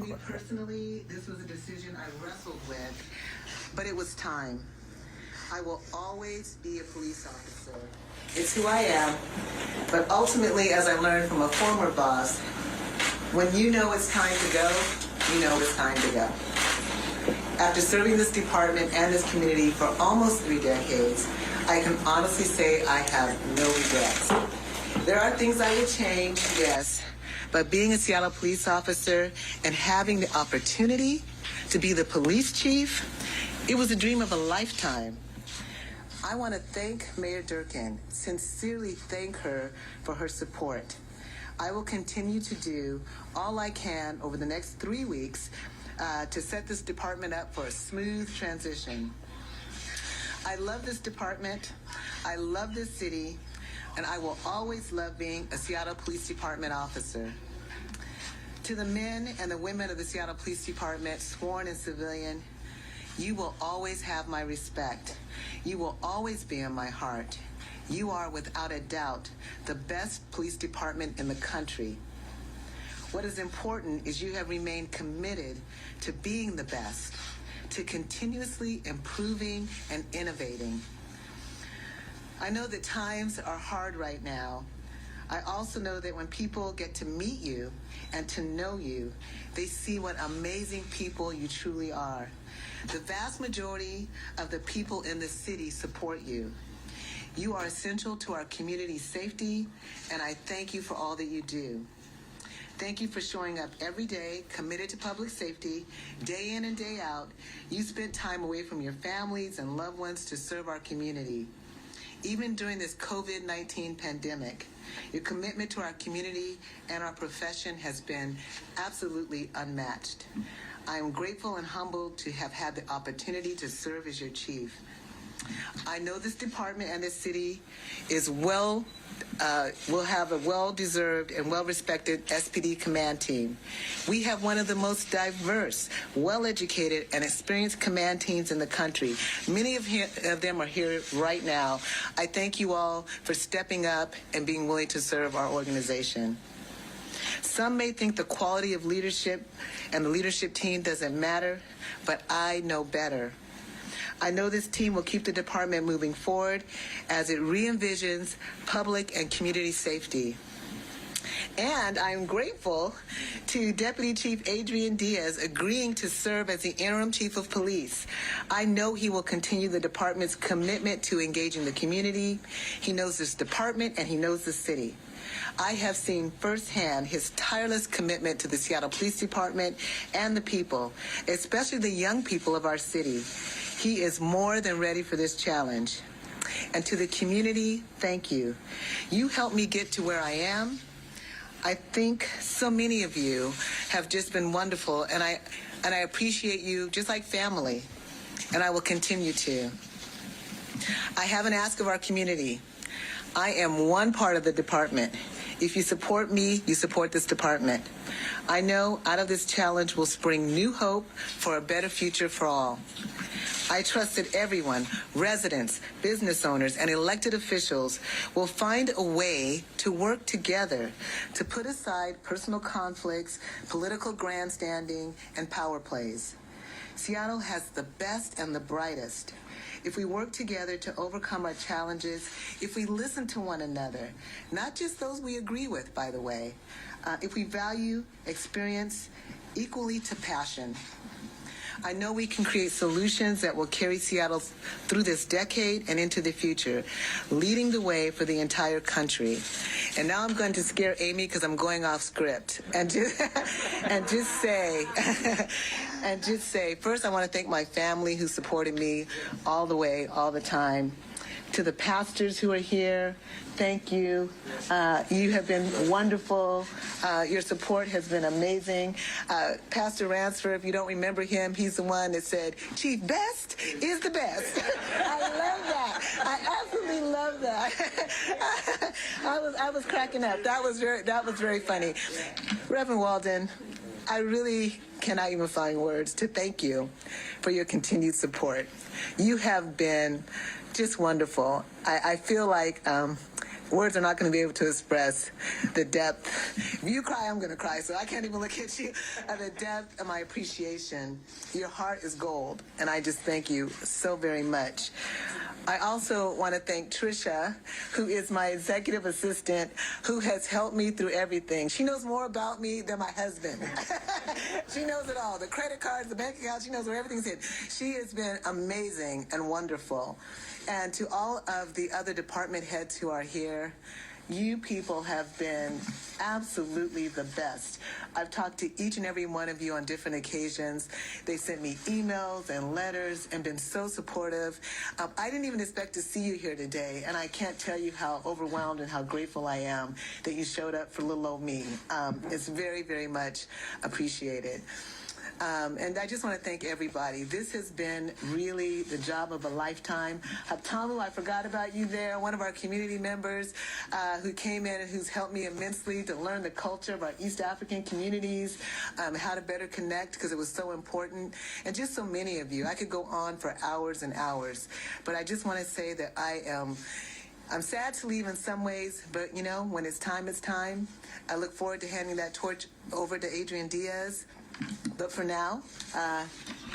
me personally, this was a decision I wrestled with, but it was time. I will always be a police officer. It's who I am, but ultimately, as I learned from a former boss, when you know it's time to go, you know it's time to go. After serving this department and this community for almost 3 decades, I can honestly say I have no regrets. There are things I would change, yes, but being a Seattle police officer and having the opportunity to be the police chief, it was a dream of a lifetime. I want to thank Mayor Durkin, sincerely thank her for her support. I will continue to do all I can over the next 3 weeks to set this department up for a smooth transition. I love this department, I love this city, and I will always love being a Seattle Police Department officer. To the men and the women of the Seattle Police Department, sworn and civilian, you will always have my respect. You will always be in my heart. You are, without a doubt, the best police department in the country. What is important is you have remained committed to being the best, to continuously improving and innovating. I know that times are hard right now. I also know that when people get to meet you and to know you, they see what amazing people you truly are. The vast majority of the people in the city support you. You are essential to our community's safety, and I thank you for all that you do. Thank you for showing up every day, committed to public safety, day in and day out. You spent time away from your families and loved ones to serve our community. Even during this COVID-19 pandemic, your commitment to our community and our profession has been absolutely unmatched. I am grateful and humbled to have had the opportunity to serve as your chief. I know this department and this city is will have a well-deserved and well-respected SPD command team. We have one of the most diverse, well-educated, and experienced command teams in the country. Many of them are here right now. I thank you all for stepping up and being willing to serve our organization. Some may think the quality of leadership and the leadership team doesn't matter, but I know better. I know this team will keep the department moving forward as it re-envisions public and community safety. And I'm grateful to Deputy Chief Adrian Diaz agreeing to serve as the interim chief of police. I know he will continue the department's commitment to engaging the community. He knows this department and he knows the city. I have seen firsthand his tireless commitment to the Seattle Police Department and the people, especially the young people of our city. He is more than ready for this challenge. And to the community, thank you. You helped me get to where I am. I think so many of you have just been wonderful, and I appreciate you just like family, and I will continue to. I have an ask of our community. I am one part of the department. If you support me, you support this department. I know out of this challenge will spring new hope for a better future for all. I trust that everyone, residents, business owners, and elected officials will find a way to work together to put aside personal conflicts, political grandstanding, and power plays. Seattle has the best and the brightest. If we work together to overcome our challenges, if we listen to one another, not just those we agree with, by the way, if we value experience equally to passion, I know we can create solutions that will carry Seattle through this decade and into the future, leading the way for the entire country. And now I'm going to scare Amy because I'm going off script and just say, first I want to thank my family who supported me all the way, all the time. To the pastors who are here, thank you. You have been wonderful. Your support has been amazing. Pastor Ransford, if you don't remember him, he's the one that said, Chief, best is the best. I love that. I absolutely love that. I was cracking up. That was very funny. Reverend Walden, I really cannot even find words to thank you for your continued support. You have been just wonderful. I feel like words are not going to be able to express the depth. If you cry, I'm going to cry, so I can't even look at you. The depth of my appreciation. Your heart is gold, and I just thank you so very much. I also want to thank Tricia, who is my executive assistant, who has helped me through everything. She knows more about me than my husband. She knows it all. The credit cards, the bank accounts, she knows where everything's hidden. She has been amazing and wonderful. And to all of the other department heads who are here, you people have been absolutely the best. I've talked to each and every one of you on different occasions. They sent me emails and letters and been so supportive. I didn't even expect to see you here today, and I can't tell you how overwhelmed and how grateful I am that you showed up for little old me. It's very, very much appreciated. And I just want to thank everybody. This has been really the job of a lifetime. Haptamu, I forgot about you there, one of our community members who came in and who's helped me immensely to learn the culture of our East African communities, how to better connect because it was so important. And just so many of you. I could go on for hours and hours. But I just want to say that I'm sad to leave in some ways, but, you know, when it's time, it's time. I look forward to handing that torch over to Adrian Diaz. But for now,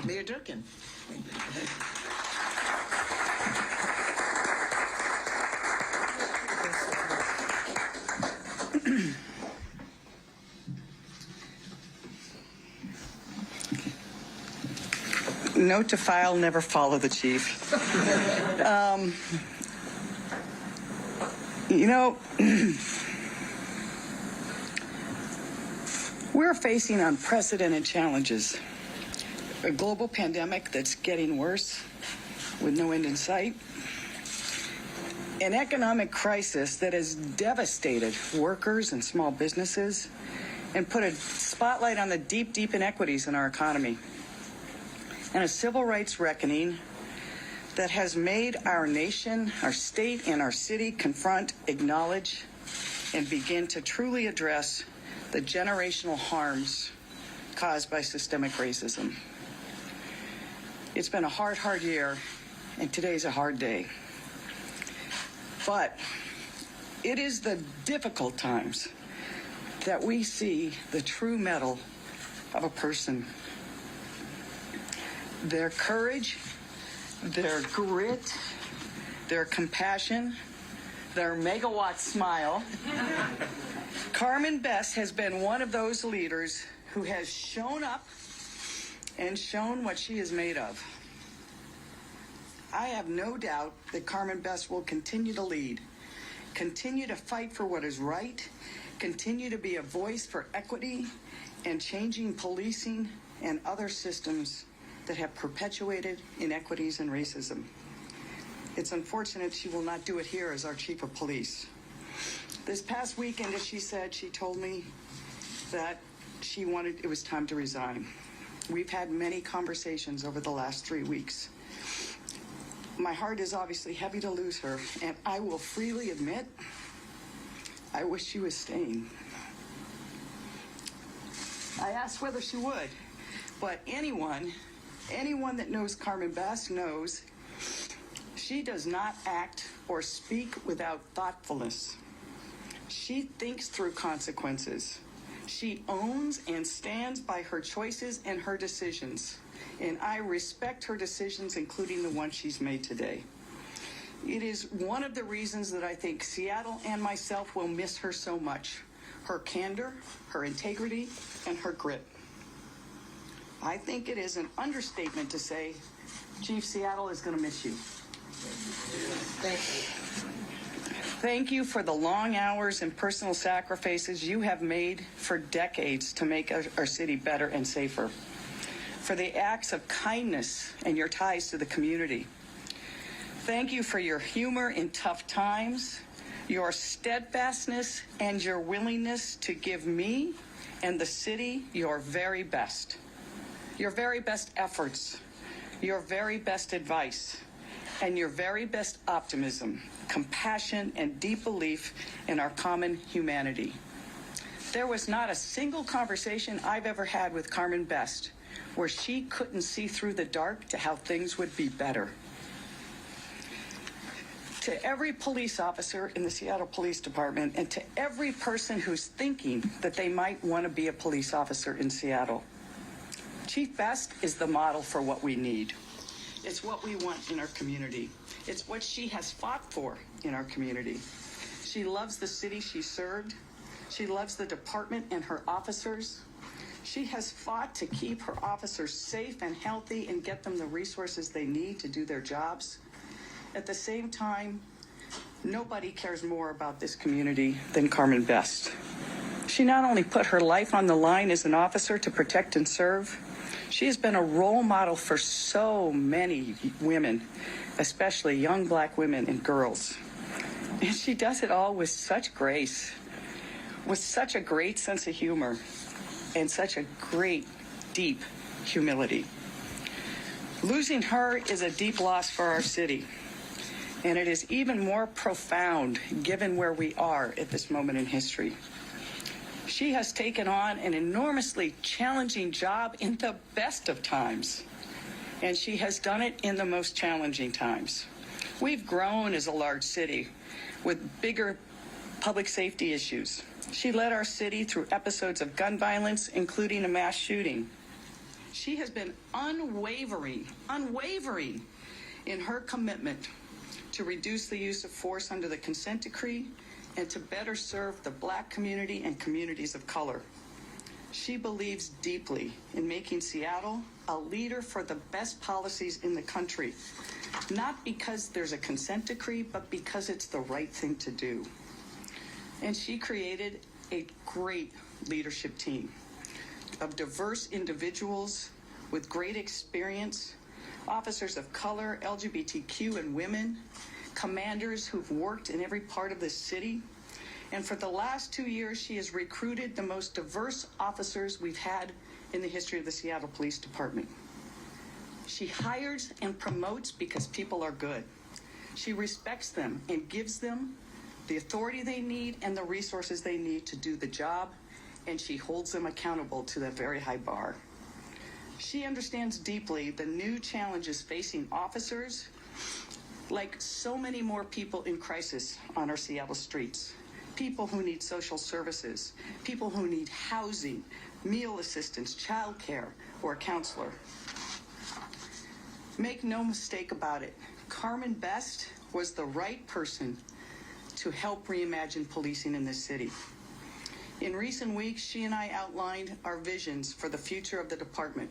Mayor Durkin. Note to file, never follow the chief. You know, we're facing unprecedented challenges. A global pandemic that's getting worse with no end in sight. An economic crisis that has devastated workers and small businesses and put a spotlight on the deep, deep inequities in our economy. And a civil rights reckoning that has made our nation, our state, and our city confront, acknowledge, and begin to truly address the generational harms caused by systemic racism. It's been a hard, hard year, and today's a hard day. But it is the difficult times that we see the true mettle of a person. Their courage, their grit, their compassion, their megawatt smile. Carmen Best has been one of those leaders who has shown up and shown what she is made of. I have no doubt that Carmen Best will continue to lead, continue to fight for what is right, continue to be a voice for equity and changing policing and other systems that have perpetuated inequities and racism. It's unfortunate she will not do it here as our chief of police. This past weekend, as she said, she told me that it was time to resign. We've had many conversations over the last 3 weeks. My heart is obviously heavy to lose her, and I will freely admit, I wish she was staying. I asked whether she would, but anyone that knows Carmen Best knows she does not act or speak without thoughtfulness. She thinks through consequences. She owns and stands by her choices and her decisions. And I respect her decisions, including the one she's made today. It is one of the reasons that I think Seattle and myself will miss her so much. Her candor, her integrity, and her grit. I think it is an understatement to say Chief Seattle is going to miss you. Thank you. Thank you for the long hours and personal sacrifices you have made for decades to make our city better and safer. For the acts of kindness and your ties to the community. Thank you for your humor in tough times, your steadfastness, and your willingness to give me and the city your very best efforts, your very best advice, and your very best optimism, compassion, and deep belief in our common humanity. There was not a single conversation I've ever had with Carmen Best where she couldn't see through the dark to how things would be better. To every police officer in the Seattle Police Department and to every person who's thinking that they might want to be a police officer in Seattle, Chief Best is the model for what we need. It's what we want in our community. It's what she has fought for in our community. She loves the city she served. She loves the department and her officers. She has fought to keep her officers safe and healthy and get them the resources they need to do their jobs. At the same time, nobody cares more about this community than Carmen Best. She not only put her life on the line as an officer to protect and serve, she has been a role model for so many women, especially young Black women and girls. And she does it all with such grace, with such a great sense of humor, and such a great, deep humility. Losing her is a deep loss for our city. And it is even more profound given where we are at this moment in history. She has taken on an enormously challenging job in the best of times, and she has done it in the most challenging times. We've grown as a large city with bigger public safety issues. She led our city through episodes of gun violence, including a mass shooting. She has been unwavering in her commitment to reduce the use of force under the consent decree and to better serve the Black community and communities of color. She believes deeply in making Seattle a leader for the best policies in the country, not because there's a consent decree, but because it's the right thing to do. And she created a great leadership team of diverse individuals with great experience, officers of color, LGBTQ and women, commanders who've worked in every part of this city. And for the last 2 years, she has recruited the most diverse officers we've had in the history of the Seattle Police Department. She hires and promotes because people are good. She respects them and gives them the authority they need and the resources they need to do the job, and she holds them accountable to that very high bar. She understands deeply the new challenges facing officers, like so many more people in crisis on our Seattle streets. People who need social services, people who need housing, meal assistance, childcare, or a counselor. Make no mistake about it, Carmen Best was the right person to help reimagine policing in this city. In recent weeks, she and I outlined our visions for the future of the department,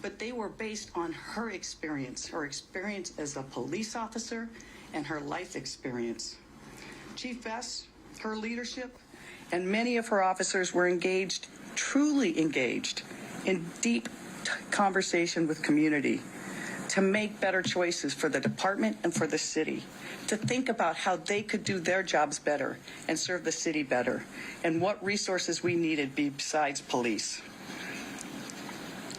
but they were based on her experience as a police officer and her life experience. Chief Best, her leadership, and many of her officers were engaged, truly engaged, in deep conversation with community to make better choices for the department and for the city, to think about how they could do their jobs better and serve the city better, and what resources we needed besides police.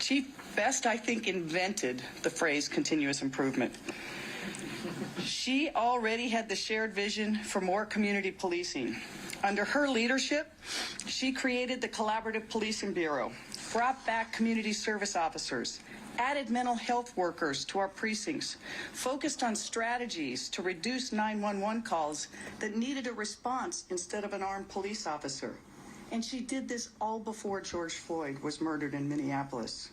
Chief Best, I think, invented the phrase continuous improvement. She already had the shared vision for more community policing. Under her leadership, she created the Collaborative Policing Bureau, brought back community service officers, added mental health workers to our precincts, focused on strategies to reduce 911 calls that needed a response instead of an armed police officer. And she did this all before George Floyd was murdered in Minneapolis,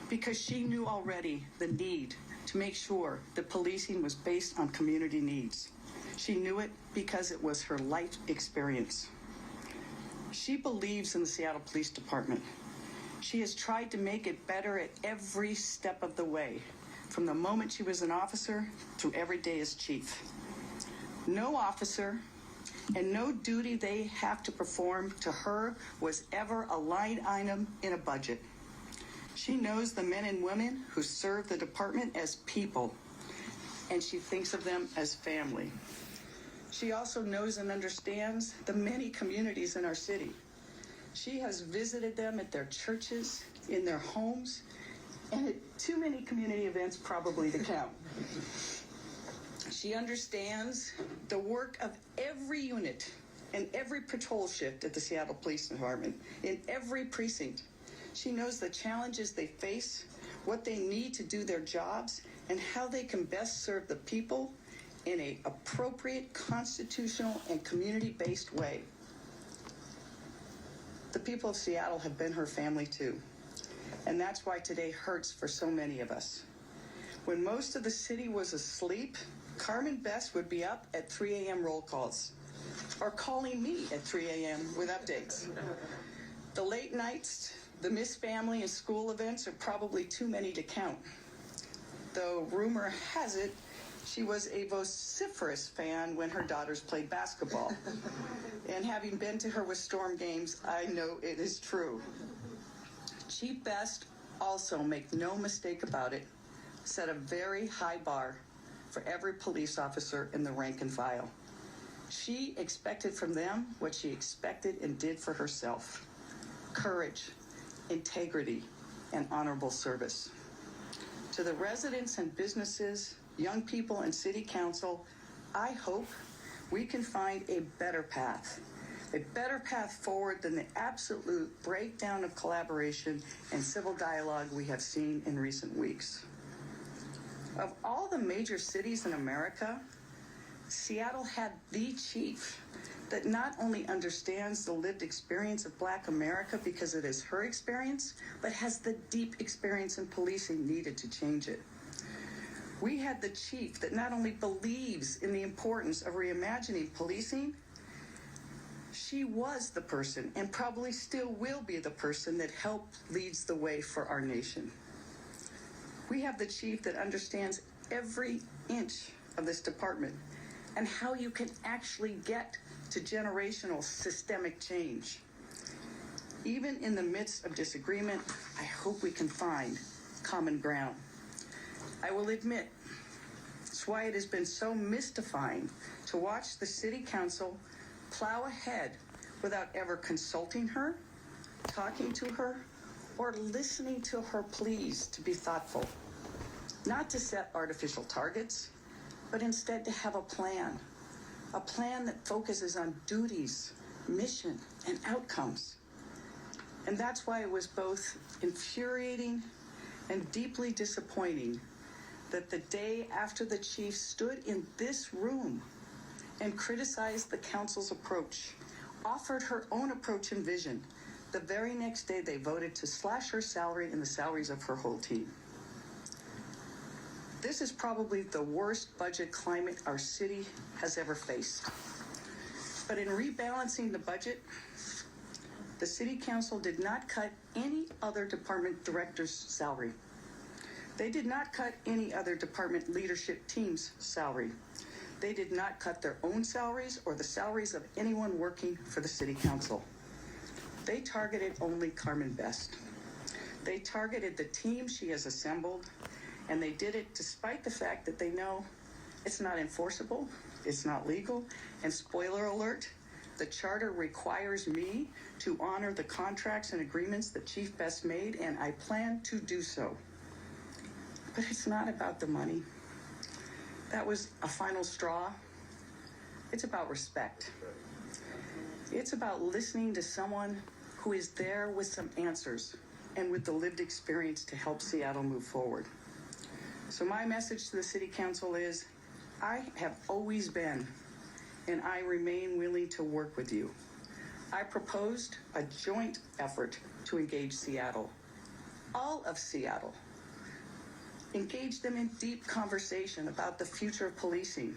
because she knew already the need to make sure that policing was based on community needs. She knew it because it was her life experience. She believes in the Seattle Police Department. She has tried to make it better at every step of the way, from the moment she was an officer through every day as chief. No officer and no duty they have to perform to her was ever a line item in a budget. She knows the men and women who serve the department as people, and she thinks of them as family. She also knows and understands the many communities in our city. She has visited them at their churches, in their homes, and at too many community events probably to count. She understands the work of every unit and every patrol shift at the Seattle Police Department, in every precinct. She knows the challenges they face, what they need to do their jobs, and how they can best serve the people in an appropriate, constitutional, and community-based way. The people of Seattle have been her family too, and that's why today hurts for so many of us. When most of the city was asleep, Carmen Best would be up at 3 a.m. roll calls, or calling me at 3 a.m. with updates. The late nights, the missed family and school events are probably too many to count. Though rumor has it, she was a vociferous fan when her daughters played basketball. And having been to her with Storm games, I know it is true. Chief Best also, make no mistake about it, set a very high bar for every police officer in the rank and file. She expected from them what she expected and did for herself: courage, integrity, and honorable service. To the residents and businesses, young people, and city council, I hope we can find a better path forward than the absolute breakdown of collaboration and civil dialogue we have seen in recent weeks. Of all the major cities in America, Seattle had the chief that not only understands the lived experience of Black America because it is her experience, but has the deep experience in policing needed to change it. We had the chief that not only believes in the importance of reimagining policing, she was the person, and probably still will be the person, that helped leads the way for our nation. We have the chief that understands every inch of this department and how you can actually get to generational systemic change. Even in the midst of disagreement, I hope we can find common ground. I will admit, it's why it has been so mystifying to watch the city council plow ahead without ever consulting her, talking to her, or listening to her pleas to be thoughtful. Not to set artificial targets, but instead to have a plan that focuses on duties, mission, and outcomes. And that's why it was both infuriating and deeply disappointing that the day after the chief stood in this room and criticized the council's approach, offered her own approach and vision, the very next day they voted to slash her salary and the salaries of her whole team. This is probably the worst budget climate our city has ever faced. But in rebalancing the budget, the city council did not cut any other department director's salary. They did not cut any other department leadership team's salary. They did not cut their own salaries or the salaries of anyone working for the city council. They targeted only Carmen Best. They targeted the team she has assembled, and they did it despite the fact that they know it's not enforceable, it's not legal, and spoiler alert, the charter requires me to honor the contracts and agreements that Chief Best made, and I plan to do so. But it's not about the money. That was a final straw. It's about respect. It's about listening to someone who is there with some answers and with the lived experience to help Seattle move forward. So my message to the City Council is, I have always been, and I remain willing to work with you. I proposed a joint effort to engage Seattle, all of Seattle. Engage them in deep conversation about the future of policing,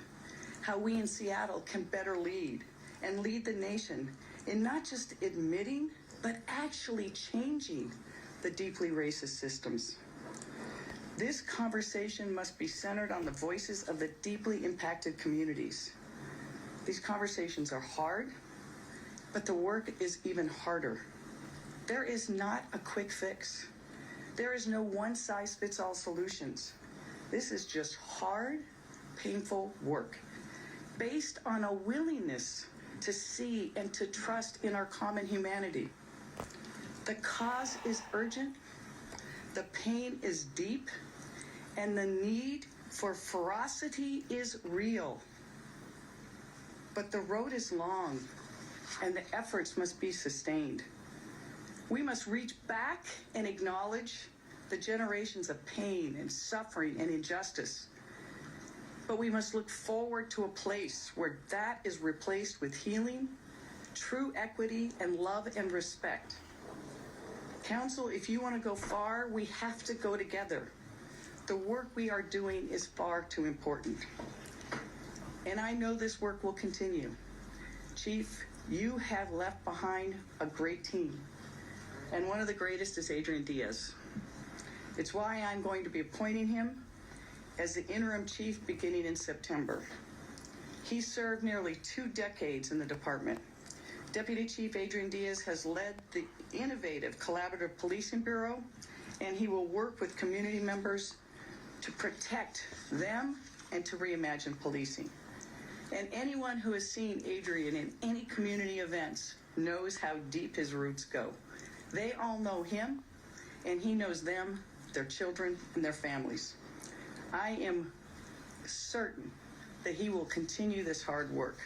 how we in Seattle can better lead and lead the nation in not just admitting, but actually changing the deeply racist systems. This conversation must be centered on the voices of the deeply impacted communities. These conversations are hard, but the work is even harder. There is not a quick fix. There is no one-size-fits-all solutions. This is just hard, painful work based on a willingness to see and to trust in our common humanity. The cause is urgent, the pain is deep, and the need for ferocity is real. But the road is long, and the efforts must be sustained. We must reach back and acknowledge the generations of pain and suffering and injustice. But we must look forward to a place where that is replaced with healing, true equity, and love and respect. Council, if you want to go far, we have to go together. The work we are doing is far too important. And I know this work will continue. Chief, you have left behind a great team. And one of the greatest is Adrian Diaz. It's why I'm going to be appointing him as the interim chief beginning in September. He served nearly 2 decades in the department. Deputy Chief Adrian Diaz has led the innovative Collaborative Policing Bureau, and he will work with community members to protect them and to reimagine policing. And anyone who has seen Adrian in any community events knows how deep his roots go. They all know him, and he knows them, their children, and their families. I am certain that he will continue this hard work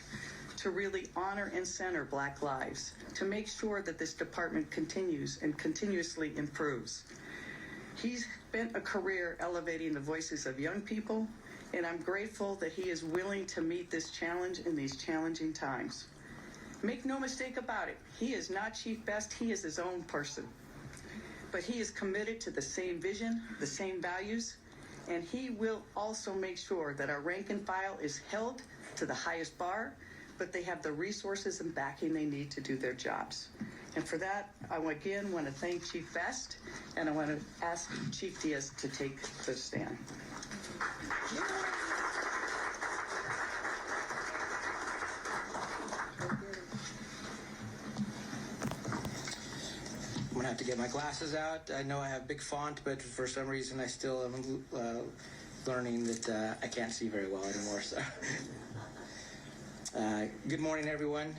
to really honor and center Black lives, to make sure that this department continues and continuously improves. He's spent a career elevating the voices of young people, and I'm grateful that he is willing to meet this challenge in these challenging times. Make no mistake about it, he is not Chief Best, he is his own person. But he is committed to the same vision, the same values, and he will also make sure that our rank and file is held to the highest bar, but they have the resources and backing they need to do their jobs. And for that, I again want to thank Chief Best, and I want to ask Chief Diaz to take the stand. I'm gonna have to get my glasses out. I know I have big font, but for some reason I still am learning that I can't see very well anymore. So, good morning, everyone.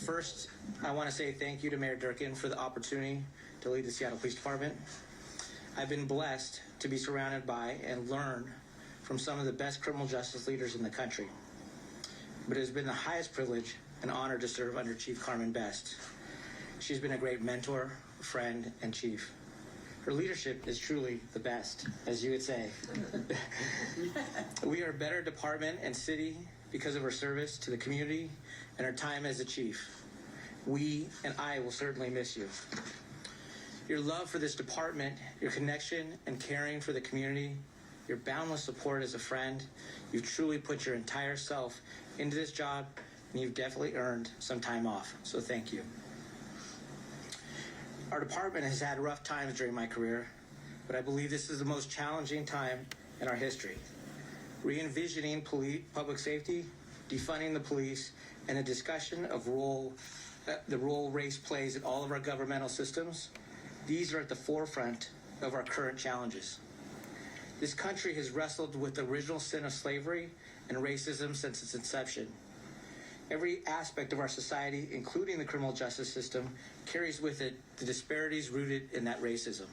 First, I want to say thank you to Mayor Durkin for the opportunity to lead the Seattle Police Department. I've been blessed to be surrounded by and learn from some of the best criminal justice leaders in the country. But it has been the highest privilege and honor to serve under Chief Carmen Best. She's been a great mentor, friend, and chief. Her leadership is truly the best, as you would say. We are a better department and city because of her service to the community and her time as a chief. We and I will certainly miss you. Your love for this department, your connection and caring for the community, your boundless support as a friend, you've truly put your entire self into this job, and you've definitely earned some time off, so thank you. Our department has had rough times during my career, but I believe this is the most challenging time in our history. Re-envisioning public safety, defunding the police, and a discussion of the role race plays in all of our governmental systems, these are at the forefront of our current challenges. This country has wrestled with the original sin of slavery and racism since its inception. Every aspect of our society, including the criminal justice system, carries with it the disparities rooted in that racism.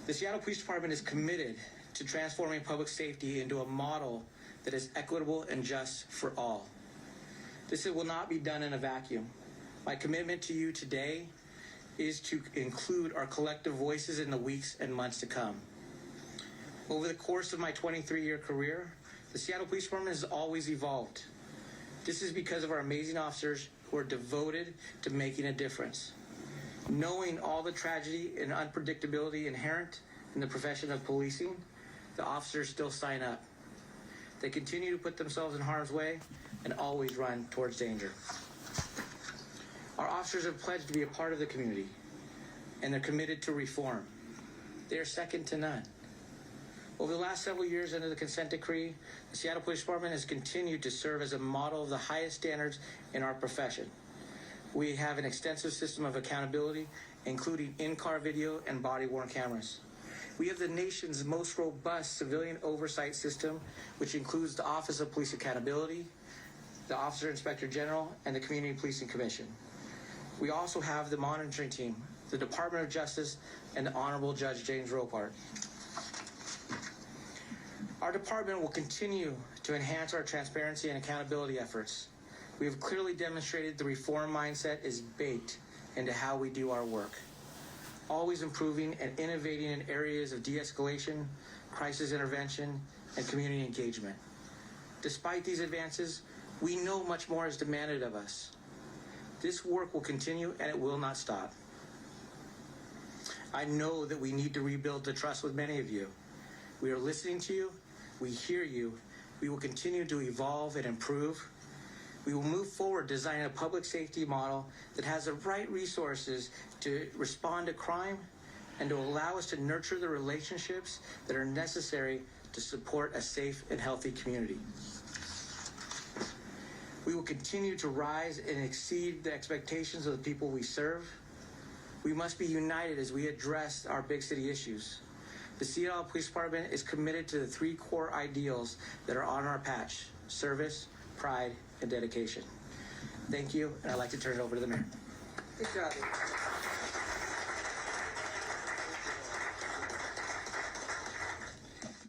The Seattle Police Department is committed to transforming public safety into a model that is equitable and just for all. This will not be done in a vacuum. My commitment to you today is to include our collective voices in the weeks and months to come. Over the course of my 23-year career, the Seattle Police Department has always evolved. This is because of our amazing officers who are devoted to making a difference. Knowing all the tragedy and unpredictability inherent in the profession of policing, the officers still sign up. They continue to put themselves in harm's way and always run towards danger. Our officers have pledged to be a part of the community, and they're committed to reform. They are second to none. Over the last several years under the consent decree, the Seattle Police Department has continued to serve as a model of the highest standards in our profession. We have an extensive system of accountability, including in-car video and body-worn cameras. We have the nation's most robust civilian oversight system, which includes the Office of Police Accountability, the Officer Inspector General, and the Community Policing Commission. We also have the monitoring team, the Department of Justice, and the Honorable Judge James Ropart. Our department will continue to enhance our transparency and accountability efforts. We have clearly demonstrated the reform mindset is baked into how we do our work. Always improving and innovating in areas of de-escalation, crisis intervention, and community engagement. Despite these advances, we know much more is demanded of us. This work will continue and it will not stop. I know that we need to rebuild the trust with many of you. We are listening to you. We hear you. We will continue to evolve and improve. We will move forward designing a public safety model that has the right resources to respond to crime and to allow us to nurture the relationships that are necessary to support a safe and healthy community. We will continue to rise and exceed the expectations of the people we serve. We must be united as we address our big city issues. The Seattle Police Department is committed to the 3 core ideals that are on our patch: service, pride, and dedication. Thank you, and I'd like to turn it over to the mayor. Good job.